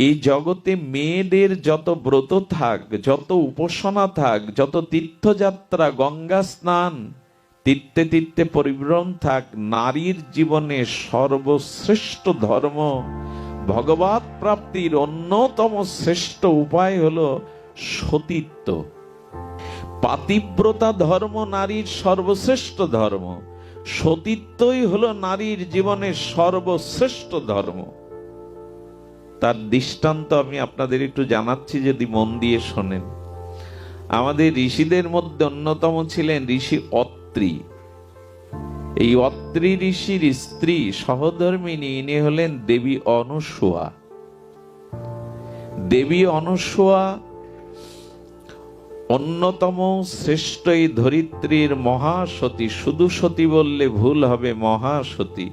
এই জগতে মেয়েদের যত ব্রত থাক, যত উপাসনা থাক, যত তীর্থযাত্রা, গঙ্গা স্নান, তীর্থে তীর্থে পরিভ্রমণ থাক, নারীর জীবনে সর্বশ্রেষ্ঠ ধর্ম, ভগবৎ প্রাপ্তির অন্যতম শ্রেষ্ঠ উপায় হলো সতীত্ব। পাতিব্রতা ধর্ম নারীর সর্বশ্রেষ্ঠ ধর্ম, সতীত্বই হলো নারীর জীবনের সর্বশ্রেষ্ঠ ধর্ম। তার দৃষ্টান্ত আমি আপনাদের একটু জানাচ্ছি, যদি মন দিয়ে শোনেন। আমাদের ঋষিদের মধ্যে অন্যতম ছিলেন ঋষি অত্রি। এই অত্রি ঋষির স্ত্রী সহধর্মিণী, ইনি হলেন দেবী অনুসূয়া। দেবী অনুসূয়া অন্যতম শ্রেষ্ঠ এই ধরিত্রীর মহাসতী। শুধু সতী বললে ভুল হবে, মহাসতী।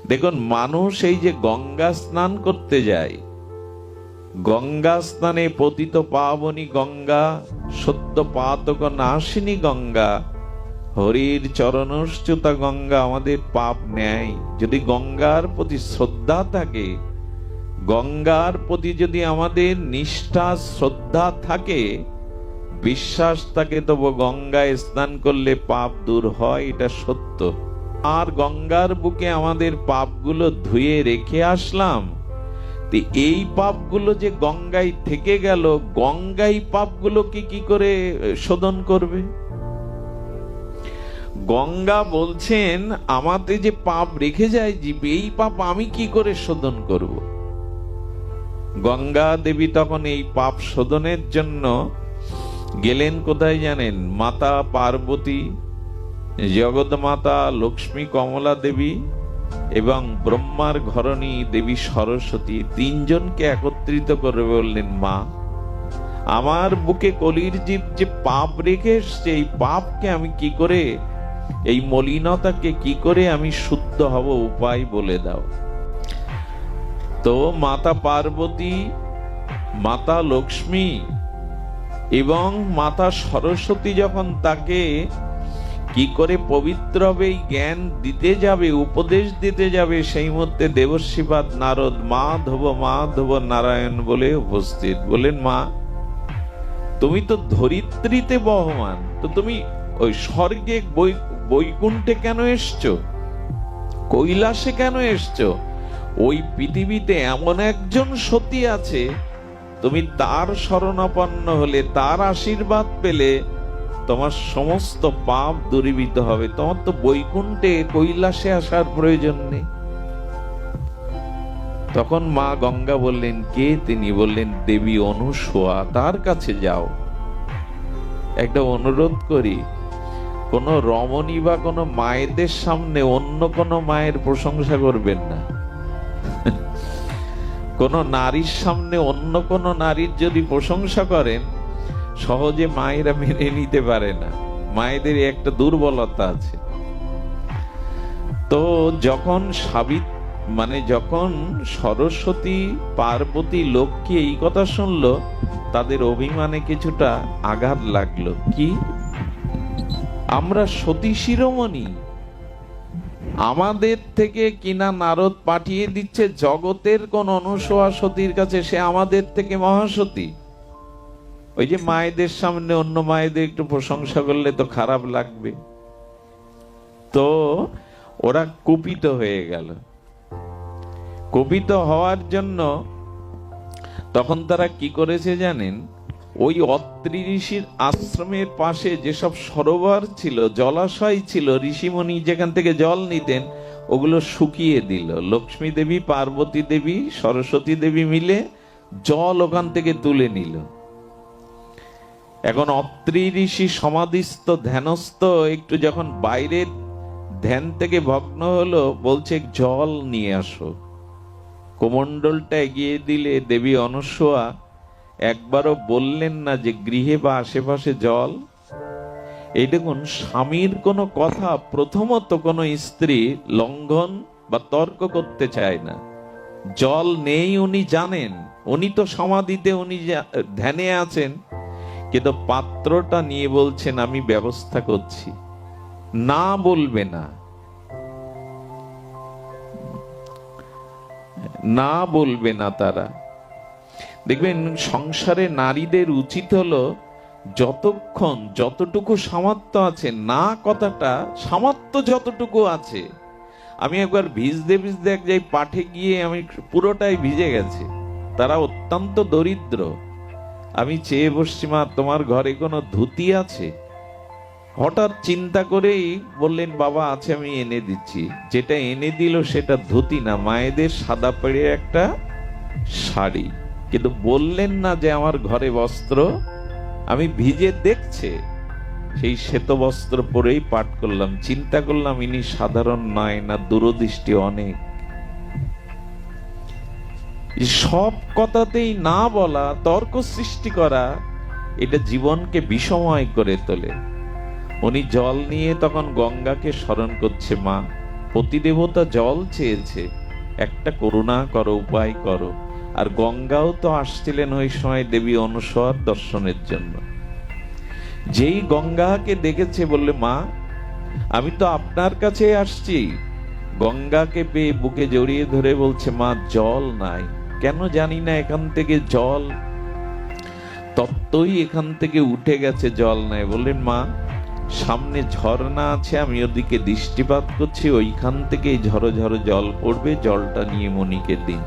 দেখুন, মানুষ এই যে গঙ্গা স্নান করতে যায়, গঙ্গা স্নানে পতিত পাবনী গঙ্গা, সত্য পাতক নাশিনী গঙ্গা, হরির চরণচ্যুতা গঙ্গা আমাদের পাপ নেয়। যদি গঙ্গার প্রতি শ্রদ্ধা থাকে, গঙ্গার প্রতি যদি আমাদের নিষ্ঠা শ্রদ্ধা থাকে, বিশ্বাস থাকে, তবে গঙ্গায় স্নান করলে পাপ দূর হয়, এটা সত্য। আর গঙ্গার বুকে আমাদের পাপগুলো ধুয়ে রেখে আসলাম, এই পাপগুলো যে গঙ্গায় থেকে গেল, গঙ্গাই পাপগুলোকে কি করে শোধন করবে? গঙ্গা বলছেন আমাদের যে পাপ রেখে যায় জীব, এই পাপ আমি কি করে শোধন করব? গঙ্গা দেবী তখন এই পাপ শোধনের জন্য গেলেন কোথায় জানেন? মাতা পার্বতী, জগৎ মাতা লক্ষ্মী কমলা দেবী এবং ব্রহ্মার ঘরণী দেবী সরস্বতী, তিনজনকে একত্রিত করে বললেন, মা, আমার বুকে কলির জীব যে পাপ রেখে এসছে, এই পাপকে আমি কি করে, এই মলিনতাকে কি করে আমি শুদ্ধ হব, উপায় বলে দাও। তো মাতা পার্বতী, মাতা লক্ষ্মী এবং মাতা সরস্বতী যখন তাকে কি করে পবিত্র হবে এই জ্ঞান দিতে যাবে, উপদেশ দিতে যাবে, সেই মধ্যে দেবশ্রীপাদ নারদ মাধব মাধব নারায়ণ বলে উপস্থিত। বলেন, মা, তুমি তো ধরিত্রীতে বহমান, তো তুমি ওই স্বর্গে বৈকুণ্ঠে কেন এসছো, কৈলাসে কেন এসছো? ওই পৃথিবীতে এমন একজন সতী আছে, তুমি তার শরণাপন্ন হলে, তার আশীর্বাদ পেলে তোমার সমস্ত পাপ দূরীভূত হবে। তোমার তো বৈকুণ্ঠে কৈলাসে আসার প্রয়োজন নেই। তখন মা গঙ্গা বললেন, কে তিনি? বললেন, দেবী অনুসূয়া, তার কাছে যাও। একটা অনুরোধ করি, কোন রমণী বা কোন মায়েদের সামনে অন্য কোন মায়ের প্রশংসা করবেন না। কোন নারীর সামনে অন্য কোন নারীর যদি প্রশংসা করেন, সহজে মায়েরা মেনে নিতে পারে না। মায়েদের একটা দুর্বলতা আছে। তো যখন যখন সরস্বতী পার্বতী লক্ষ্মী এই কথা শুনলো, তাদের অভিমানে কিছুটা আঘাত লাগলো। কি, আমরা সতী শিরোমণি, আমাদের থেকে কিনা নারদ পাঠিয়ে দিচ্ছে জগতের কোন অনুসূয়া সতীর কাছে, সে আমাদের থেকে মহাসতী। ওই যে মায়েদের সামনে অন্য মায়েদের একটু প্রশংসা করলে তো খারাপ লাগবে। তো ওরা কুপিত হয়ে গেল। কুপিত হওয়ার জন্য তখন তারা কি করেছে জানেন? ওই অত্রি ঋষির আশ্রমের পাশে যেসব সরোবর ছিল, জলাশয় ছিল, ঋষিমণি যেখান থেকে জল নিতেন, ওগুলো শুকিয়ে দিল। লক্ষ্মী দেবী, পার্বতী দেবী, সরস্বতী দেবী মিলে জল ওখান থেকে তুলে নিল। এখন অত্রি ঋষি সমাধিস্থ ধ্যানস্থ, একটু যখন বাইরে ধ্যান থেকে ভগ্ন হলো, বলছে জল নিয়ে আসো। কোমণ্ডলটা এগিয়ে দিলে দেবী অনুসূয়া একবারও বললেন না যে গৃহে বা আশেপাশে জল। এই দেখুন, স্বামীর কোনো কথা প্রথমত কোনো স্ত্রী লঙ্ঘন বা তর্ক করতে চায় না। জল নেই উনি জানেন, উনি তো সমাধিতে, উনি ধ্যানে আছেন, কিন্তু পাত্রটা নিয়ে বলছেন আমি ব্যবস্থা করছি। না বলবে না, না বলবে না তারা। দেখবেন সংসারে নারীদের উচিত হলো যতক্ষণ যতটুকু সামর্থ্য আছে, না কথাটা সামর্থ্য যতটুকু আছে। আমি একবার ভিজতে ভিজতে এক জায়গায় পাঠে গিয়ে আমি পুরোটাই ভিজে গেছে, তারা অত্যন্ত দরিদ্র। আমি চেয়ে বসছি, মা তোমার ঘরে কোনো ধুতি আছে? হঠাৎ চিন্তা করেই বললেন, বাবা আছে, আমি এনে দিচ্ছি। যেটা এনে দিল সেটা ধুতি না, মায়েদের সাদা পেড়ে একটা শাড়ি। কিন্তু বললেন না যে আমার ঘরে বস্ত্র। আমি ভিজে দেখছে সেই শ্বেত বস্ত্র পরেই পাঠ করলাম। চিন্তা করলাম ইনি সাধারণ নয়, না দূরদৃষ্টি অনেক। সব কথাতেই না বলা, তর্ক সৃষ্টি করা, এটা জীবনকে বিষময় করে তোলে। উনি জল নিয়ে তখন গঙ্গাকে স্মরণ করছে, মা পতিদেবতা জল চেয়েছে, একটা করুণা করো, উপায় করো। আর গঙ্গাও তো আসছিলেন ওই সময় দেবী অনুসর দর্শনের জন্য। যেই গঙ্গাকে দেখেছে বললে, মা আমি তো আপনার কাছে আসছি। গঙ্গাকে পেয়ে বুকে জড়িয়ে ধরে বলছে, মা জল নাই, কেন জানি না এখান থেকে জল তত্ত্বই এখান থেকে উঠে গেছে, জল নাই। বললেন, মা সামনে ঝর্ণা আছে, আমি ওদিকে দৃষ্টিপাত করছি, ওইখান থেকে ঝরো ঝরো জল পড়বে, জলটা নিয়ে মণিকে দিন।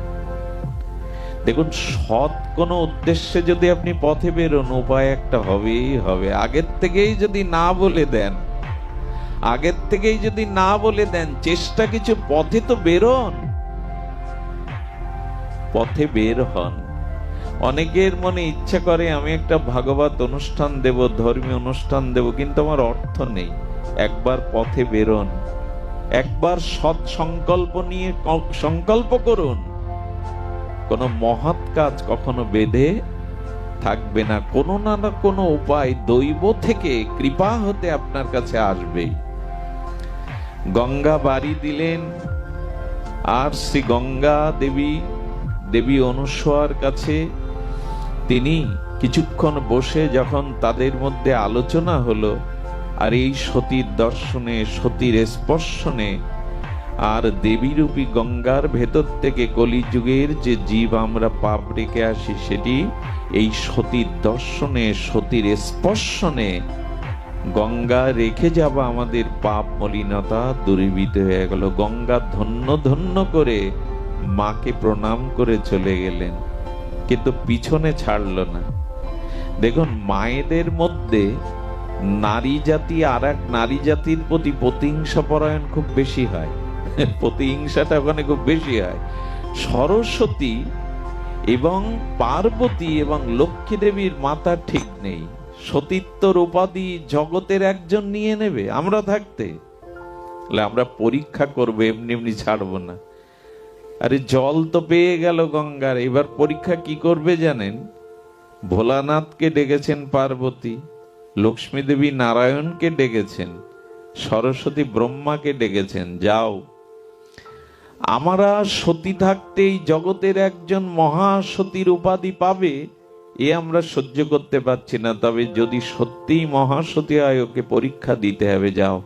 দেখুন, সৎ কোনো উদ্দেশ্যে যদি আপনি পথে বেরোন, উপায় একটা হবেই হবে। আগের থেকেই যদি না বলে দেন, আগের থেকেই যদি না বলে দেন, চেষ্টা কিছু, পথে তো বেরোন, পথে বের হন। অনেকের মনে ইচ্ছা করে আমি একটা ভাগবত অনুষ্ঠান দেব, ধর্মীয় অনুষ্ঠান দেব, কিন্তু আমার অর্থ নেই। একবার পথে বেরোন, একবার সৎ সংকল্প নিয়ে সংকল্প করুন। কোনো মহৎ কাজ কখনো বেঁধে থাকবে না, কোনো না কোনো উপায় দৈব থেকে কৃপা হতে আপনার কাছে আসবেই। গঙ্গা বাড়ি দিলেন, আর শ্রী গঙ্গা দেবী অনুসূয়ার কাছে তিনি কিছুক্ষণ বসে যখন তাদের মধ্যে আলোচনা হলো, আর এই সতীর দর্শনে, সতীর স্পর্শনে, আর দেবীরূপী গঙ্গার ভেতর থেকে কলিযুগের যে জীব আমরা পাপ রেখে আসি, সেটি এই সতীর দর্শনে, সতীর স্পর্শনে গঙ্গা রেখে যাবা আমাদের পাপ মলিনতা দূরীভূত হয়ে গেল। গঙ্গা ধন্য ধন্য করে মাকে প্রণাম করে চলে গেলেন, কিন্তু পিছনে ছাড়ল না। দেখুন, মায়েদের মধ্যে নারী জাতি আর এক নারী জাতির প্রতি প্রতিহিংসা পরায়ণ খুব বেশি হয়। প্রতিহিংসাটা ওখানে খুব বেশি হয়। সরস্বতী এবং পার্বতী এবং লক্ষ্মী দেবীর মাথা ঠিক নেই। সতীত্বর উপাধি জগতের একজন নিয়ে নেবে আমরা থাকতে, আমরা পরীক্ষা করবো, এমনি এমনি ছাড়বো না। আরে জল তো পেয়ে গেল গঙ্গার, এবার পরীক্ষা কি করবে জানেন? ভোলানাথকে ডেকেছেন পার্বতী, লক্ষ্মী দেবী নারায়ণকে ডেকেছেন, সরস্বতী ব্রহ্মাকে ডেকেছেন, যাও আমরা সতী থাকতেই জগতের একজন মহাসতীর উপাধি পাবে, এ আমরা সহ্য করতে পারছি না। তবে যদি সত্যিই মহাসতী হয়, ওকে পরীক্ষা দিতে হবে, যাও।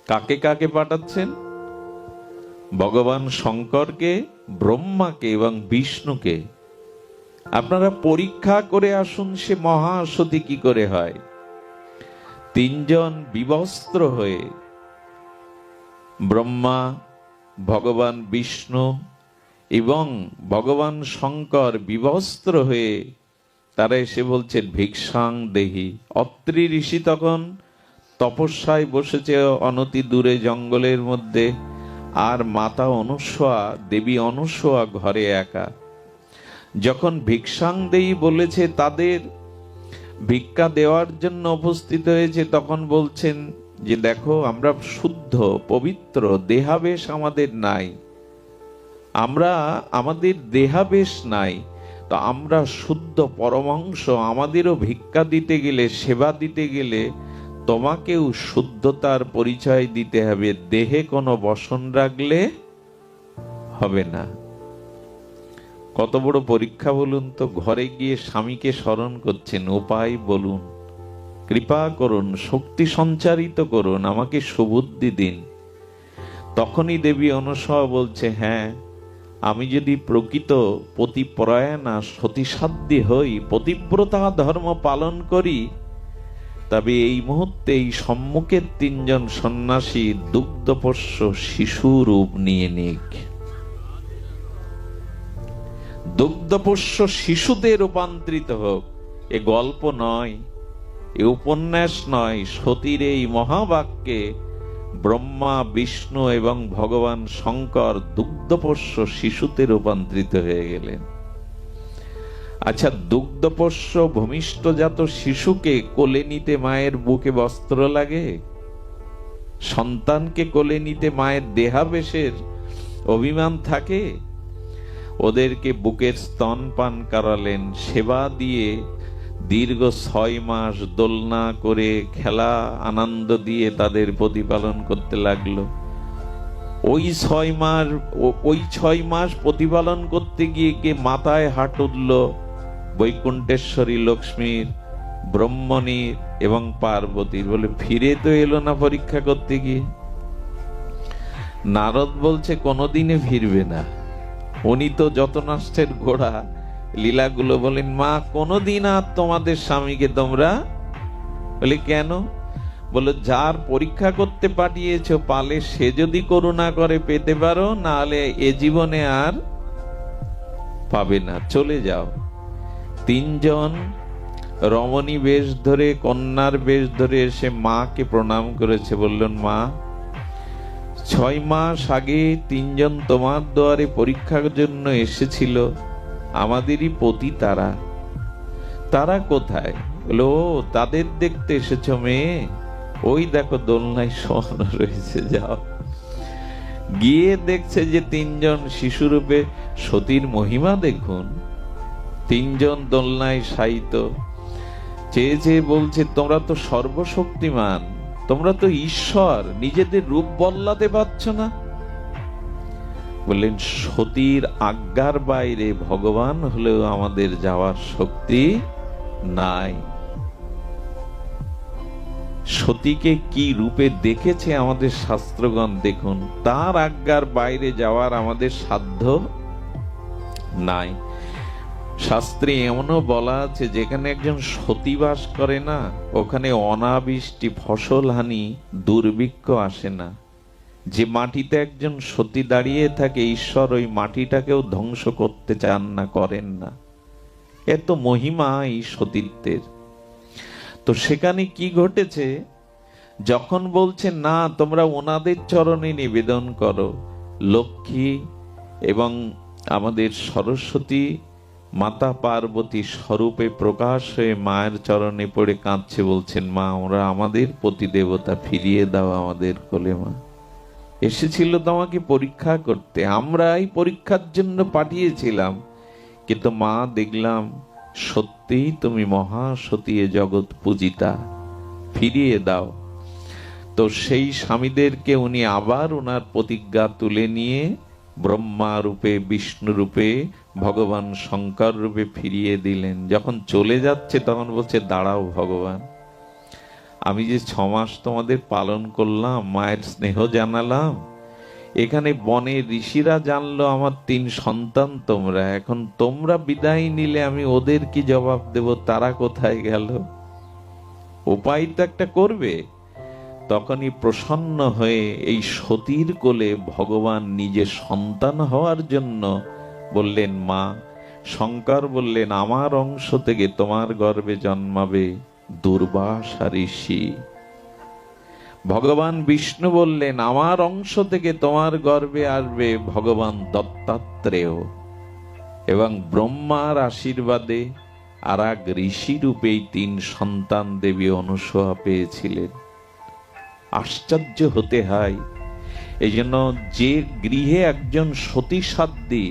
কাকে কাকে পাঠাচ্ছেন? ভগবান শঙ্করকে, ব্রহ্মাকে এবং বিষ্ণুকে। আপনারা পরীক্ষা করে আসুন সে মহাসতী কি করে হয়। তিনজন বিবস্ত্র হয়ে, ব্রহ্মা, ভগবান বিষ্ণু এবং ভগবান শঙ্কর বিবস্ত্র হয়ে তারা এসে বলছেন, ভিক্ষাং দেহি। অত্রি ঋষি তখন তপস্যায় বসেছে অনতি দূরে জঙ্গলের মধ্যে, আর মাতা অনুসূয়া, দেবী অনুসূয়া ঘরে একা। যখন ভিক্ষাং দেহি বলেছে, তাদের ভিক্ষা দেওয়ার জন্য উপস্থিত হয়েছে, তখন বলছেন যে দেখো, আমরা শুদ্ধ পবিত্র, দেহাবেশ আমাদের নাই, আমাদের দেহাবেশ নাই, তো আমরা শুদ্ধ পরমাংশ। আমাদেরও ভিক্ষা দিতে গেলে, সেবা দিতে গেলে তোমাকেও শুদ্ধতার পরিচয় দিতে হবে, দেহে কোনো বসন রাখলে হবে না। কত বড় পরীক্ষা বলুন তো। ঘরে গিয়ে স্বামীকে স্মরণ করছেন, উপায় বলুন, কৃপা করুন, শক্তি সঞ্চারিত করুন, আমাকে সুবুদ্ধি দিন। তখনই দেবী অনুসূয়া বলছে, হ্যাঁ আমি যদি প্রকৃত পতিপরায়ণা সতীসাধ্যী হই, পতিব্রতা ধর্ম পালন করি, তবে এই মুহূর্তে এই সম্মুখের তিনজন সন্ন্যাসী দুগ্ধপোষ্য শিশু রূপ নিয়ে নিক, দুগ্ধপোষ্য শিশুতে রূপান্তরিত হোক। এ গল্প নয়, এ উপন্যাস নয়, সতীর এই মহাবাক্যে ব্রহ্মা, বিষ্ণু এবং ভগবান শঙ্কর দুগ্ধপোষ্য শিশুতে রূপান্তরিত হয়ে গেলেন। আচ্ছা, দুগ্ধপোষ্য ভূমিষ্ঠজাত শিশুকে কোলে নিতে মায়ের বুকে বস্ত্র লাগে? সন্তানকে কোলে নিতে মায়ের দেহাবেশের অভিমান থাকে? ওদেরকে বুকের স্তন পান করালেন, সেবা দিয়ে দীর্ঘ 6 মাস দোলনা করে খেলা আনন্দ দিয়ে তাদের প্রতিপালন করতে লাগলো। ওই 6 মাস প্রতিপালন করতে গিয়ে কে মাথায় হাত উঠল বৈকুণ্ঠেশ্বরী লক্ষ্মীর, ব্রহ্মণীর এবং পার্বতীর। বলে ফিরে তো এলো না পরীক্ষা করতে গিয়ে। নারদ বলছে কোনোদিনে ফিরবে না, উনি তো যত নষ্টের ঘোড়া। লীলাগুলো বলেন, মা কোনোদিন আর তোমাদের স্বামীকে তোমরা, বলে কেন? বলে যার পরীক্ষা করতে পাঠিয়েছো পালে সে যদি করুণা করে পেতে পারো, না হলে এ জীবনে আর পাবে না, চলে যাও। 3 জন রমণী বেশ ধরে, কন্যার বেশ ধরে এসে মাকে প্রণাম করেছে। বললেন, মা 6 মাস আগে 3 জন তোমার দুয়ারে পরীক্ষার জন্য এসেছিল, আমাদেরই পতি তারা। তারা কোথায়? বলো, তাদের দেখতে এসেছ মেয়ে? ওই দেখো দোলনায় শোয়ানো রয়েছে, যাও। গিয়ে দেখছে যে 3 জন শিশুরূপে সতীর মহিমা দেখুন। 3 জন দোলনায় শায়িত। চেয়ে চেয়ে বলছে, তোমরা তো সর্বশক্তিমান, তোমরা তো ঈশ্বর, নিজেদের রূপ বদলাতে পারছ না। বললেন, সতীর আজ্ঞার বাইরে ভগবান হলেও আমাদের যাওয়ার শক্তি নাই। সতীকে কি রূপে দেখেছে আমাদের শাস্ত্রগণ দেখুন, তার আজ্ঞার বাইরে যাওয়ার আমাদের সাধ্য নাই। শাস্ত্রে এমনও বলা আছে, যেখানে একজন সতী বাস করে না, ওখানে অনাবৃষ্টি, ফসল হানি, দুর্ভিক্ষ আসে না। যে মাটিতে একজন সতী দাঁড়িয়ে থাকে, ঈশ্বর ওই মাটিটাকেও ধ্বংস করতে চান না, করেন না। এত মহিমা এই সতীত্বের। তো সেখানে কি ঘটেছে, যখন বলছে না তোমরা ওনাদের চরণে নিবেদন করো, লক্ষ্মী এবং আমাদের সরস্বতী মাতা পার্বতী স্বরূপে প্রকাশ হয়ে মায়ের চরণে পড়ে কাঁদছে, বলছেন, মা আমরা আমাদের পতি দেবতা ফিরিয়ে দাও আমাদের কোলে। মা এসেছিল তোমাকে পরীক্ষা করতে, আমরা এই পরীক্ষার জন্য পাঠিয়েছিলাম, কিন্তু মা দেখলাম সত্যিই তুমি মহাসতী, জগৎ পূজিতা, ফিরিয়ে দাও। তো সেই স্বামীদেরকে উনি আবার ওনার প্রতিজ্ঞা তুলে নিয়ে ব্রহ্মা রূপে, বিষ্ণু রূপে, ভগবান শঙ্কর রূপে ফিরিয়ে দিলেন। যখন চলে যাচ্ছে তখন বলছে, দাঁড়াও ভগবান, আমি যে 6 মাস তোমাদের পালন করলাম, মায়ের স্নেহ জানালাম, এখানে বনে ঋষিরা জানলো আমার 3 সন্তান তোমরা, এখন তোমরা বিদায় নিলে আমি ওদের কি জবাব দেব? তারা কোথায় গেল? উপায় তো একটা করবে। তখনই প্রসন্ন হয়ে এই সতীর কোলে ভগবান নিজে সন্তান হওয়ার জন্য বললেন, মা শঙ্কর বললেন, আমার অংশ থেকে তোমার গর্ভে জন্মাবে দুর্বাসা ঋষি। ভগবান বিষ্ণু বললেন, আমার অংশ থেকে তোমার গর্ভে আসবে ভগবান দত্তাত্রেয়। এবং ব্রহ্মার আশীর্বাদে আর এক ঋষি রূপে 3 সন্তান দেবী অনুসয়া পেয়েছিলেন। আশ্চর্য হতে হয়। এই জন্য যে গৃহে একজন সতী সাধ্যী,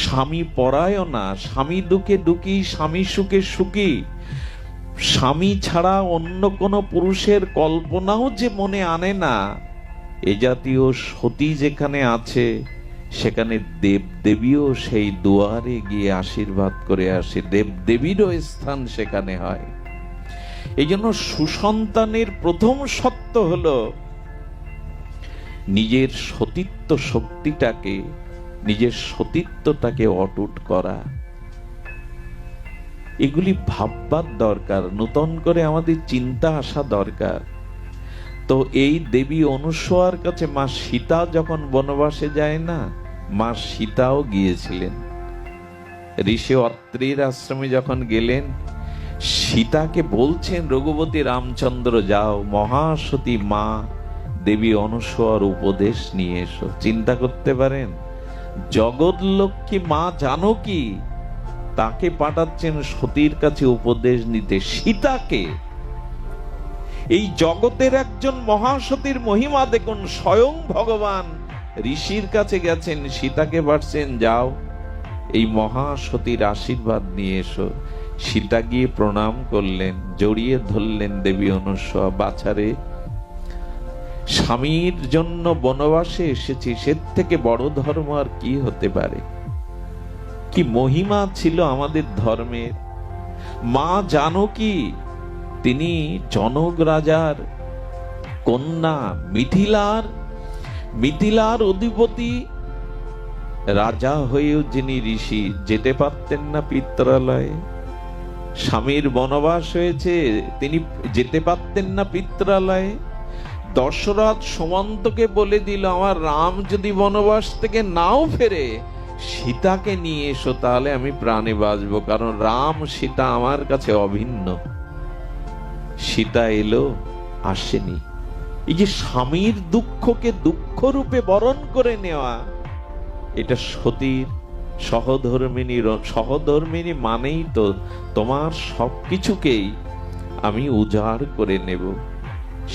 স্বামী পরায়ণা, স্বামী দুঃখে দুঃখী, স্বামী সুখে সুখী, স্বামী ছাড়া অন্য কোনো পুরুষের কল্পনাও যে মনে আনে না, এ জাতীয় সতী যেখানে আছে, সেখানে দেবদেবীও সেই দুয়ারে গিয়ে আশীর্বাদ করে আসে, দেবদেবীরও স্থান সেখানে হয়। এই জন্য সুসন্তানের প্রথম সত্য হলো নিজের সতীত্ব শক্তিটাকে নিজের সতীত্বটাকে অটুট করা। এগুলি ভাববার দরকার, নতুন করে আমাদের চিন্তা আসা দরকার। তো এই দেবী অনুসূয়ার কাছে মা সীতা যখন বনবাসে যায় না, মা সীতাও গিয়েছিলেন। ঋষি অত্রির আশ্রমে যখন গেলেন, সীতাকে বলছেন রঘুপতি রামচন্দ্র, যাও মহাসতী মা দেবী অনুসূয়ার উপদেশ নিয়ে এসো। চিন্তা করতে পারেন, জগৎলক্ষ্মী মা জানকী তাকে পাঠাচ্ছেন সতীর কাছে উপদেশ নিতে, সীতাকে। এই জগতের একজন মহাসতীর মহিমা দেখুন, স্বয়ং ভগবান ঋষির কাছে গেছেন, সীতাকে পাঠাচ্ছেন, যাও এই মহাসতীর আশীর্বাদ নিয়ে এসো। সীতা গিয়ে প্রণাম করলেন, জড়িয়ে ধরলেন দেবী অনুসূয়া, বাছারে স্বামীর জন্য বনবাসে এসেছি, সে থেকে বড় ধর্ম আর কি হতে পারে। কি মহিমা ছিল আমাদের ধর্মের। মা জানকী তিনি জনক রাজার কন্যা, মিথিলার অধিপতি রাজা হয়েও যিনি ঋষি, যেতে পারতেন না পিত্রালয়ে। স্বামীর বনবাস হয়েছে, তিনি যেতে পারতেন না পিত্রালয়ে। দশরথ সুমন্তকে বলে দিল, আমার রাম যদি বনবাস থেকে নাও ফেরে, সীতাকে নিয়ে এসো, তাহলে আমি প্রাণে বাঁচবো, কারণ রাম সীতা আমার কাছে অভিন্ন। সীতা এলো, আসেনি। এই যে স্বামীর দুঃখকে দুঃখ রূপে বরণ করে নেওয়া, এটা সতীর সহধর্মিনী মানেই তো তোমার সবকিছুকেই আমি উজাড় করে নেব।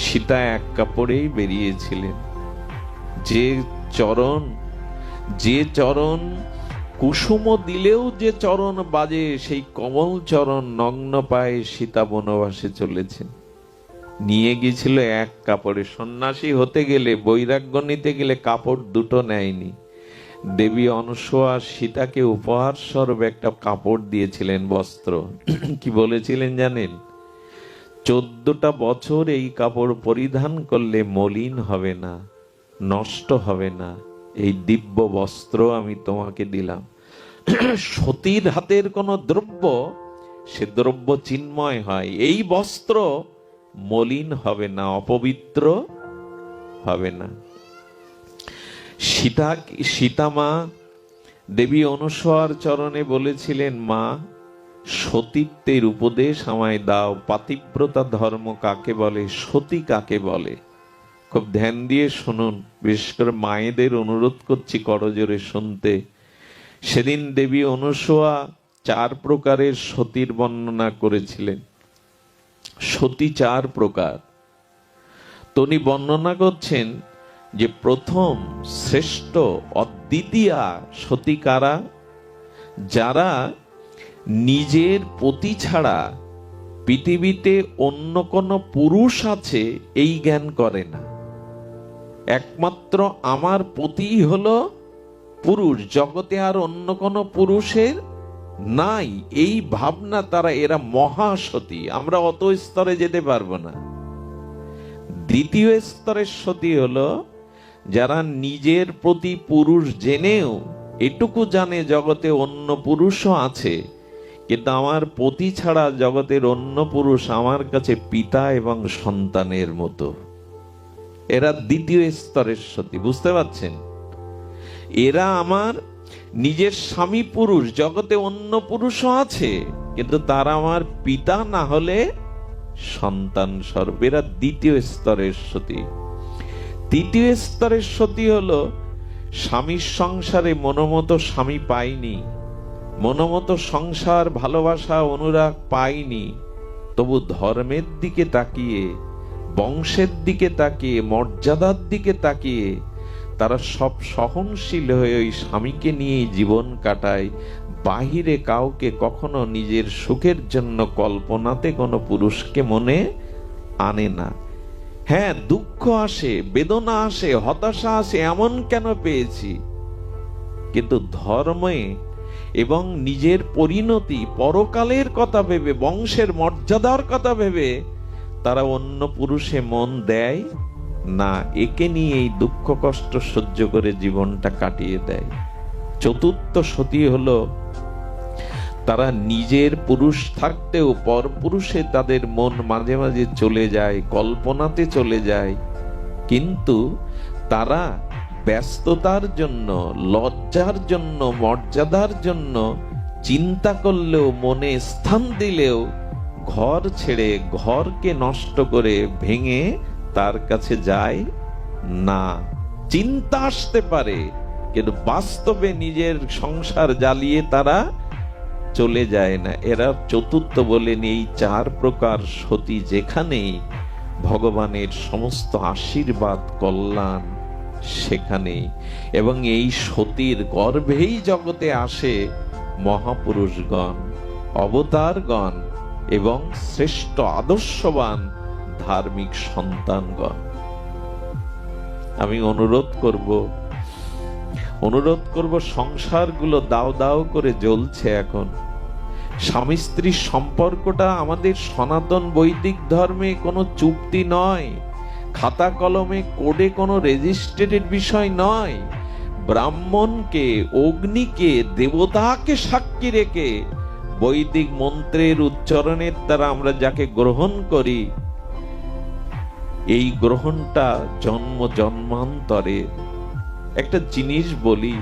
সীতা এক কাপড়েই বেরিয়েছিলেন। যে চরণ কুসুম দিলেও যে চরণ বাজে, সেই কমল চরণ নগ্ন পায়ে সীতা বনবাসে চলেছেন। নিয়ে গিয়েছিল এক কাপড়ে। সন্ন্যাসী হতে গেলে, বৈরাগ্য নিতে গেলে কাপড় দুটো নেয়নি। দেবী অনুসূয়া সীতাকে উপহার স্বরূপ একটা কাপড় দিয়েছিলেন, বস্ত্র। কি বলেছিলেন জানেন? 14টা বছর এই কাপড় পরিধান করলে মলিন হবে না, নষ্ট হবে না, এই দিব্য বস্ত্র আমি তোমাকে দিলাম। সতীর হাতের কোন দ্রব্য, সে দ্রব্য চিন্ময় হয়। এই বস্ত্র মলিন হবে না, অপবিত্র হবে না। সীতা মা দেবী অনুসূয়ার চরণে বলেছিলেন, মা সতীত্বের উপদেশ আমায় দাও। পাতিব্রতা ধর্ম কাকে বলে, সতী কাকে বলে? খুব ধ্যান দিয়ে শুনুন, বিশেষ করে মায়েদের অনুরোধ করছি করজোরে শুনতে। সেদিন দেবী অনুসূয়া 4 প্রকারের সতীর বর্ণনা করেছিলেন। সতী 4 প্রকার। তিনি বর্ণনা করছেন যে প্রথম শ্রেষ্ঠ অদ্বিতীয়া সতী কারা? যারা নিজের পতি ছাড়া পৃথিবীতে অন্য কোন পুরুষ আছে এই জ্ঞান করে না। একমাত্র আমার পতি হলো পুরুষ, জগতে আর অন্য কোন পুরুষের নাই, এই ভাবনা তারা, এরা মহাসতী। আমরা অত স্তরে যেতে পারবো না। দ্বিতীয় স্তরের সতী হলো যারা নিজের প্রতি পুরুষ জেনেও এটুকু জানে জগতে অন্য পুরুষও আছে, কিন্তু আমার পতি ছাড়া জগতের অন্য পুরুষ আমার কাছে পিতা এবং সন্তানের মতো। এরা দ্বিতীয় স্তরের সতী, বুঝতে পারছেন? এরা আমার নিজের স্বামী পুরুষ, জগতে অন্য পুরুষও আছে, কিন্তু তারা আমার পিতা না হলে সন্তান স্বরূপ। এরা দ্বিতীয় স্তরের সতী। তৃতীয় স্তরের সতী হলো স্বামীর সংসারে মনোমতো স্বামী পাইনি, মনোমতো সংসার ভালোবাসা অনুরাগ পাইনি, তবু ধর্মের দিকে তাকিয়ে, বংশের দিকে তাকিয়ে, মর্যাদার দিকে তাকিয়ে তারা সব সহনশীল হয়ে ওই স্বামীকে নিয়ে জীবন কাটায়। বাহিরে কাউকে কখনো নিজের সুখের জন্য কল্পনাতে কোনো পুরুষকে মনে আনে না। হ্যাঁ, দুঃখ আসে, বেদনা আসে, হতাশা আসে, এমন কেন পেয়েছি, কিন্তু ধর্মে এবং নিজের পরিণতি, পরকালের কথা ভেবে, বংশের মর্যাদার কথা ভেবে তারা অন্য পুরুষে মন দেয় না। একে নিয়ে এই দুঃখ কষ্ট সহ্য করে জীবনটা কাটিয়ে দেয়। চতুর্থ সতী হলো তারা নিজের পুরুষ থাকতেও পরপুরুষে তাদের মন মাঝে মাঝে চলে যায়, কল্পনাতে চলে যায়, কিন্তু তারা ব্যস্ততার জন্য, লজ্জার জন্য, মর্যাদার জন্য চিন্তা করলেও, মনে স্থান দিলেও ঘর ছেড়ে, ঘরকে নষ্ট করে ভেঙে তার কাছে যায় না। চিন্তা আসতে পারে, কিন্তু বাস্তবে নিজের সংসার জ্বালিয়ে তারা চলে যায় না। এরা চতুর্থ বলেন এই 4 প্রকার সতী যেখানেই ভগবানের সমস্ত আশীর্বাদ কল্যাণ সেখানেই। এবং এই সতীর গর্ভেই জগতে আসে মহাপুরুষগণ, অবতারগণ এবং শ্রেষ্ঠ আদর্শবান ধার্মিক সন্তানগণ। আমি অনুরোধ করব সংসারগুলো দাও দাও করে জ্বলছে এখন। স্বামী স্ত্রীর সম্পর্কটা আমাদের সনাতন বৈদিক ধর্মে কোনো চুক্তি নয়, খাতা কলমে কোডে কোনো রেজিস্ট্রেটেড বিষয় নয়। ব্রাহ্মণকে, অগ্নিকে, দেবতাকে সাক্ষী রেখে বৈদিক মন্ত্রের উচ্চারণের দ্বারা আমরা যাকে গ্রহণ করি, এই গ্রহণটা জন্ম জন্মান্তরে। একটা জিনিস বলি,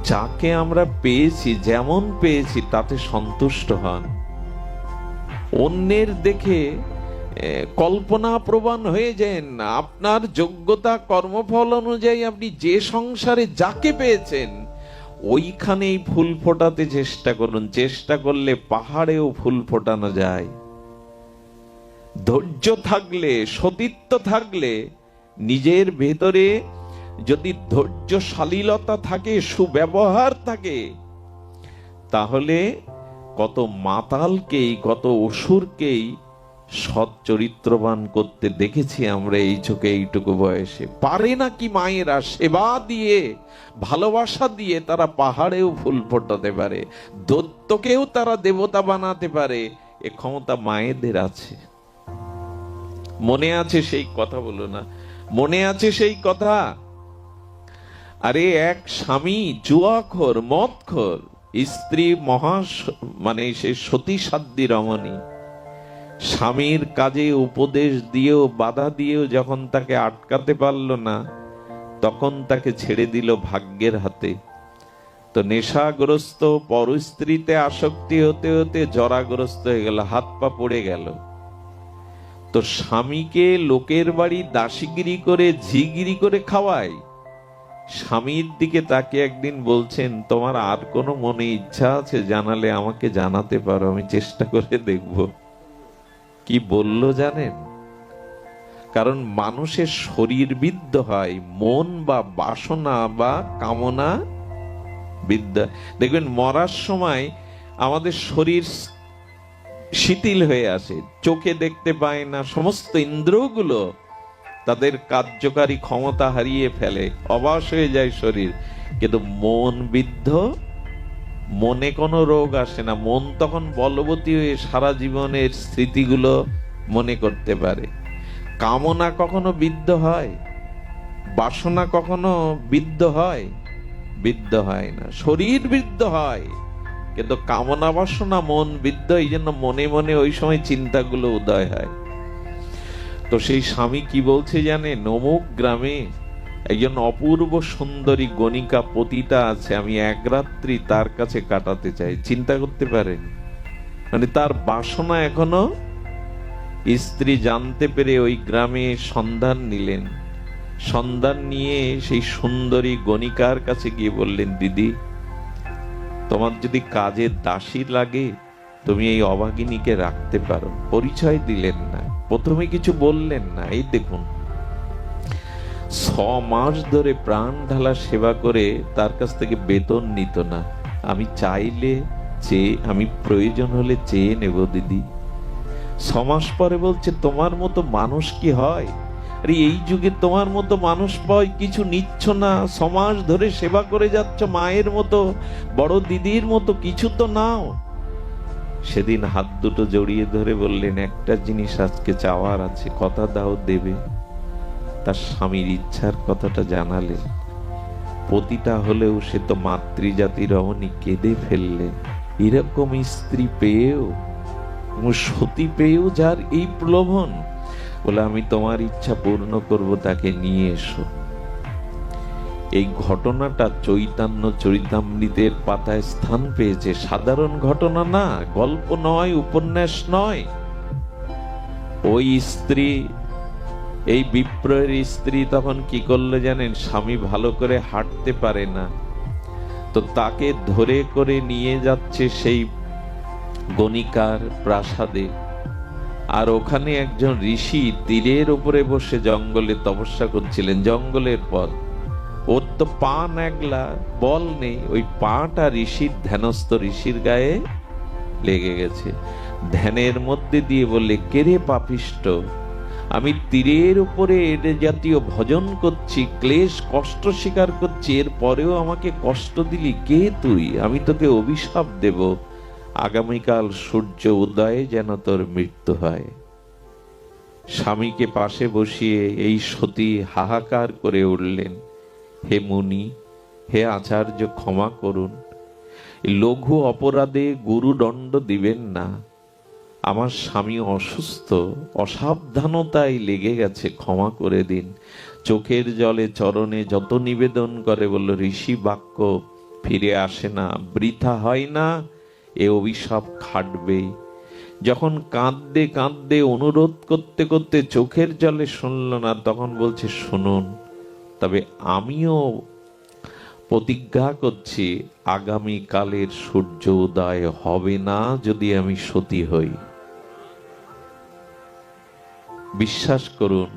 যাকে আমরা পেয়েছি, যেমন পেয়েছি তাতে সন্তুষ্ট হন। অন্যের দেখে কল্পনা প্রবণ হয়ে যান না। আপনার যোগ্যতা, কর্মফল অনুযায়ী আপনি যে সংসারে যাকে পেয়েছেন ওইখানেই ফুল ফোটাতে চেষ্টা করুন। চেষ্টা করলে পাহাড়েও ফুল ফোটানো যায়। ধৈর্য থাকলে, সতীত্ব থাকলে, নিজের ভেতরে যদি ধৈর্যশালীলতা থাকে, সুব্যবহার থাকে, তাহলে কত মাতালকেই, কত অসুরকেই সৎ চরিত্রবান করতে দেখেছি আমরা এই চোখে, এইটুকু বয়সে। পারে নাকি মায়েরা সেবা দিয়ে, ভালোবাসা দিয়ে তারা পাহাড়েও ফুল ফোটাতে পারে, দৈত্যকেও তারা দেবতা বানাতে পারে। এ ক্ষমতা মায়েদের আছে। মনে আছে সেই কথা? বলো না, মনে আছে সেই কথা? আরে এক স্বামী জুয়াখোর, মদখোর, স্ত্রী মানে সে সতী সাধ্বী রমণী, স্বামীর কাজে উপদেশ দিয়েও, বাধা দিয়েও যখন তাকে আটকাতে পারল না, তখন তাকে ছেড়ে দিল ভাগ্যের হাতে। তো নেশাগ্রস্ত, পরস্ত্রীতে আসক্তি হতে হতে জরাগ্রস্ত হয়ে গেল, হাত পা পড়ে গেল। তো স্বামীকে লোকের বাড়ি দাসীগিরি করে, ঝিগিরি করে খাওয়ায়। স্বামীর দিকে তাকে একদিন বলছেন, তোমার আর কোনো মনে ইচ্ছা আছে জানালে আমাকে জানাতে পারো, আমি চেষ্টা করে দেখব। কি বলল জানেন? কারণ মানুষের শরীর বিদ্ধ হয়, মন বা বাসনা বা কামনা বিদ্যা। দেখবেন মরার সময় আমাদের শরীর শিথিল হয়ে আসে, চোখে দেখতে পায় না, সমস্ত ইন্দ্রিয়গুলো তাদের কার্যকারী ক্ষমতা হারিয়ে ফেলে, অবশ হয়ে যায় শরীর। কিন্তু মন বিদ্ধ, মনে কোনো রোগ আসে না। মন তখন বলবতী হয়ে সারা জীবনের স্মৃতিগুলো মনে করতে পারে। কামনা কখনো বিদ্ধ হয়? বাসনা কখনো বিদ্ধ হয়? বিদ্ধ হয় না। শরীর বিদ্ধ হয়, কিন্তু কামনা বাসনা মন বিদ্ধ। এই জন্য মনে মনে ওই সময় চিন্তাগুলো উদয় হয়। তো সেই স্বামী কি বলছে জানেন? অমুক গ্রামে একজন অপূর্ব সুন্দরী গণিকা পতিতা আছে, আমি এক রাত্রি তার কাছে কাটাতে চাই। চিন্তা করতে পারেন? মানে তার বাসনা এখনো। স্ত্রী জানতে পেরে ওই গ্রামে সন্ধান নিলেন। সন্ধান নিয়ে সেই সুন্দরী গণিকার কাছে গিয়ে বললেন, দিদি, তোমার যদি কাজে দাসী লাগে তুমি এই অভাগিনীকে রাখতে পারো। পরিচয় দিলেন না, প্রথমে কিছু বললেন না। এই দেখুন, 6 মাস ধরে প্রাণ ঢালা সেবা করে তার কাছ থেকে বেতন নিত না। আমি চাইলে আমি প্রয়োজন হলে চেয়ে নেব দিদি। 6 মাস পরে বলছে, তোমার মতো মানুষ কি হয়? আরে এই যুগে তোমার মতো মানুষ পাই, কিছু নিচ্ছ না, 6 মাস ধরে সেবা করে যাচ্ছ, মায়ের মতো, বড় দিদির মতো কিছু তো নাও। সেদিন হাত দুটো জড়িয়ে ধরে বললেন, একটা জিনিস আজকে চাওয়ার আছে, কথা দাও দেবে। তার স্বামীর ইচ্ছার কথাটা জানালেন। পতিতা হলেও সে তো মাতৃজাতির রমণী, কেঁদে ফেললে। এরকম স্ত্রী পেয়েও, সতী পেয়েও যার এই প্রলোভন, বলে আমি তোমার ইচ্ছা পূর্ণ করব, তাকে নিয়ে এসো। এই ঘটনাটা চৈতন্য চরিতামৃতের পাতায় স্থান পেয়েছে। সাধারণ ঘটনা না, গল্প নয়, উপন্যাস নয়। ওই স্ত্রী, এই বিপ্রয়ের স্ত্রী তখন কি করলো জানেন? স্বামী ভালো করে হাঁটতে পারে না, তো তাকে ধরে করে নিয়ে যাচ্ছে সেই গণিকার প্রাসাদে। আর ওখানে একজন ঋষি তীরের উপরে বসে জঙ্গলে তপস্যা করছিলেন, জঙ্গলের পথ। ওর তো পা ন্যাগলা, বল নেই, ওই পাটা ঋষির, ধ্যানস্থ ঋষির গায়ে লেগে গেছে। ধ্যানের মধ্যে দিয়ে বললে, কেরে পাপিষ্ট, আমি তীরের উপরে এর জাতীয় ভজন করছি, ক্লেশ কষ্ট স্বীকার করছি, এর পরেও আমাকে কষ্ট দিলি, কে তুই? আমি তোকে অভিশাপ দেব, আগামীকাল সূর্য উদয়ে যেন তোর মৃত্যু হয়। স্বামীকে পাশে বসিয়ে এই সতী হাহাকার করে উঠলেন, হে মুনি, হে আচার্য, ক্ষমা করুন, লঘু অপরাধে গুরুদণ্ড দিবেন না। আমার স্বামী অসুস্থ, অসাবধানতায় লেগে গেছে, ক্ষমা করে দিন। চোখের জলে চরণে যত নিবেদন করে, বলল ঋষি বাক্য ফিরে আসে না, বৃথা হয় না, এ অভিশাপ খাটবেই। যখন কাঁদতে কাঁদতে অনুরোধ করতে করতে চোখের জলে শুনল না, তখন বলছে, শুনুন, তবে আমিও প্রতিজ্ঞা করছি, আগামী কালের সূর্য উদয় হবে না যদি আমি সতী হই। বিশ্বাস করুন,